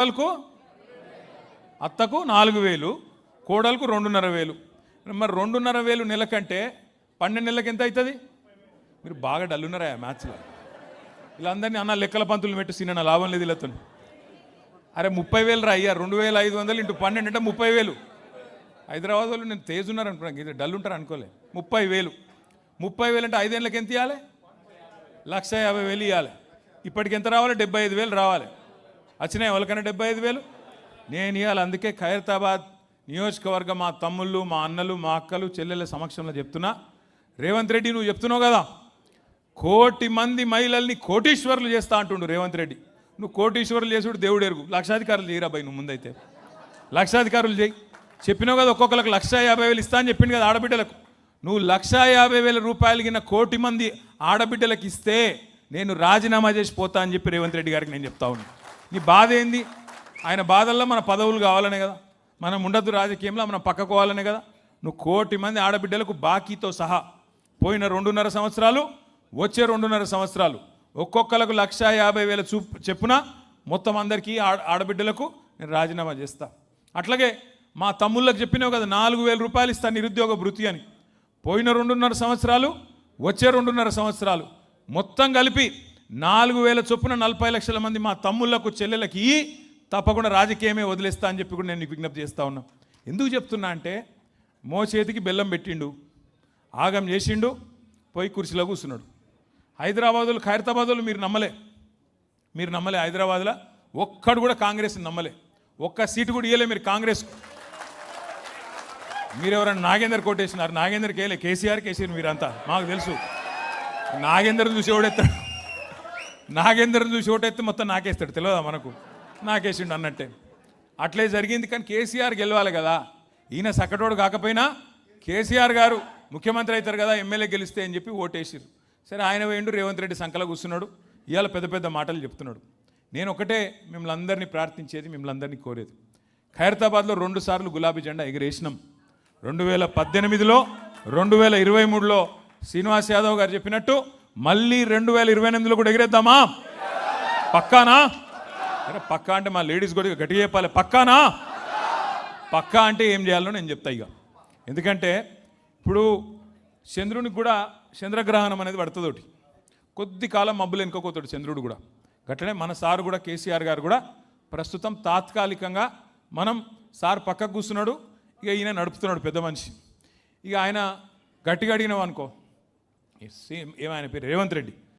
కోడలకు అత్తకు 4000, కోడలకు 2500. మరి 2500 నెలకంటే 12 నెలలకు ఎంత అవుతుంది? మీరు బాగా డల్లున్నారా మ్యాథ్స్లో? వీళ్ళందరినీ అన్న లెక్కల పంతులు పెట్టి సిన్న లాభం లేదు వీళ్ళతో. అరే 30,000 రా అయ్యా, 2500 ఇంటూ 12 అంటే 30,000. హైదరాబాద్ వాళ్ళు నేను తేజ్ ఉన్నారు అనుకున్నాను, ఇది డల్ ఉంటారు అనుకోలే. 30,000 అంటే 5 ఏళ్ళకి ఎంత ఇవ్వాలి? 1,50,000 ఇవ్వాలి. ఇప్పటికి ఎంత రావాలి? 75,000 రావాలి. వచ్చినాయి వాళ్ళకన్నా 75,000 నేను ఇవ్వాలి. అందుకే ఖైరతాబాద్ నియోజకవర్గం మా తమ్ముళ్ళు, మా అన్నలు, మా అక్కలు, చెల్లెళ్ళ సమక్షంలో చెప్తున్నా, రేవంత్ రెడ్డి నువ్వు చెప్తున్నావు కదా 1 కోటి మంది మహిళల్ని కోటీశ్వరులు చేస్తా అంటుండు రేవంత్ రెడ్డి. నువ్వు కోటీశ్వరులు చేసుడు దేవుడు ఎరుగు. లక్షాధికారులు చేయరా భయ్, నువ్వు ముందైతే లక్షాధికారులు చేయి. చెప్పినావు కదా ఒక్కొక్కరికి 150,000 ఇస్తా అని చెప్పింది కదా ఆడబిడ్డలకు. నువ్వు 150,000 రూపాయలు కింద 1 కోటి మంది ఆడబిడ్డలకు ఇస్తే నేను రాజీనామా చేసి పోతా అని చెప్పి రేవంత్ రెడ్డి గారికి నేను చెప్తా ఉన్నాను. నీ బాధ ఏంది? ఆయన బాధల్లో మన పదవులు కావాలనే కదా, మనం ఉండద్దు రాజకీయంలో, మనం పక్కకోవాలనే కదా. నువ్వు 1 కోటి మంది ఆడబిడ్డలకు బాకీతో సహా పోయిన 2.5 సంవత్సరాలు, వచ్చే 2.5 సంవత్సరాలు ఒక్కొక్కరికి 150,000 చెప్పున మొత్తం అందరికీ ఆడబిడ్డలకు నేను రాజీనామా చేస్తా. అట్లాగే మా తమ్ముళ్ళకి చెప్పినావు కదా 4,000 రూపాయలు ఇస్తాను నిరుద్యోగ భృతి అని. పోయిన 2.5 సంవత్సరాలు, వచ్చే 2.5 సంవత్సరాలు మొత్తం కలిపి 4,000 చొప్పున 40 లక్షల మంది మా తమ్ముళ్లకు, చెల్లెలకి తప్పకుండా రాజకీయమే వదిలేస్తా అని చెప్పి కూడా నేను విజ్ఞప్తి చేస్తూ ఉన్నా. ఎందుకు చెప్తున్నా అంటే మోచేతికి బెల్లం పెట్టిండు, ఆగం చేసిండు, పోయి కుర్చీలో కూర్చున్నాడు. హైదరాబాదులు, ఖైరతాబాదులు మీరు నమ్మలే. హైదరాబాద్లో ఒక్కడు కూడా కాంగ్రెస్ని నమ్మలే. ఒక్క సీటు కూడా ఇవ్వలే మీరు కాంగ్రెస్. మీరు ఎవరైనా నాగేందర్ కోటేసినారు? నాగేందర్కి వేయలే, కేసీఆర్కి వేసారు మీరంతా, మాకు తెలుసు. నాగేందర్ని చూసి ఓడెత్తాడు, నాగేందర్ని చూసి ఓటెత్తే మొత్తం నాకేస్తాడు, తెలియదా మనకు? నాకేసిండు అన్నట్టే అట్లే జరిగింది. కానీ కేసీఆర్ గెలవాలి కదా, ఈయన సక్కటోడు కాకపోయినా కేసీఆర్ గారు ముఖ్యమంత్రి అవుతారు కదా ఎమ్మెల్యే గెలిస్తే అని చెప్పి ఓటేసిరు. సరే ఆయన వేయండు, రేవంత్ రెడ్డి సంకల కూర్చున్నాడు, ఇవాళ పెద్ద పెద్ద మాటలు చెప్తున్నాడు. నేను ఒకటే మిమ్మల్ని అందరినీ ప్రార్థించేది, మిమ్మల్ని అందరినీ కోరేది, ఖైరతాబాద్లో 2 సార్లు గులాబీ జెండా ఎగిరేసినాం. 2018లో, 2023లో శ్రీనివాస్ యాదవ్ గారు చెప్పినట్టు మళ్ళీ 2028లో కూడా ఎగిరేద్దామా? పక్కానా? అరే పక్కా అంటే మా లేడీస్ కూడా గట్టిగా చెప్పాలి. పక్కానా? పక్కా అంటే ఏం చేయాలో నేను చెప్తా ఇక. ఎందుకంటే ఇప్పుడు చంద్రునికి కూడా చంద్రగ్రహణం అనేది పడుతుంది ఒకటి, కొద్ది కాలం మబ్బులు వెనుకోపోతాడు చంద్రుడు కూడా. గట్లనే మన సారు కూడా, కేసీఆర్ గారు కూడా ప్రస్తుతం తాత్కాలికంగా మనం సార్ పక్కకు కూర్చున్నాడు, ఇక ఈయన నడుపుతున్నాడు పెద్ద మనిషి. ఇక ఆయన గట్టిగా అడిగినావు అనుకో, ఏమైనా పేరు రేవంత్ రెడ్డి,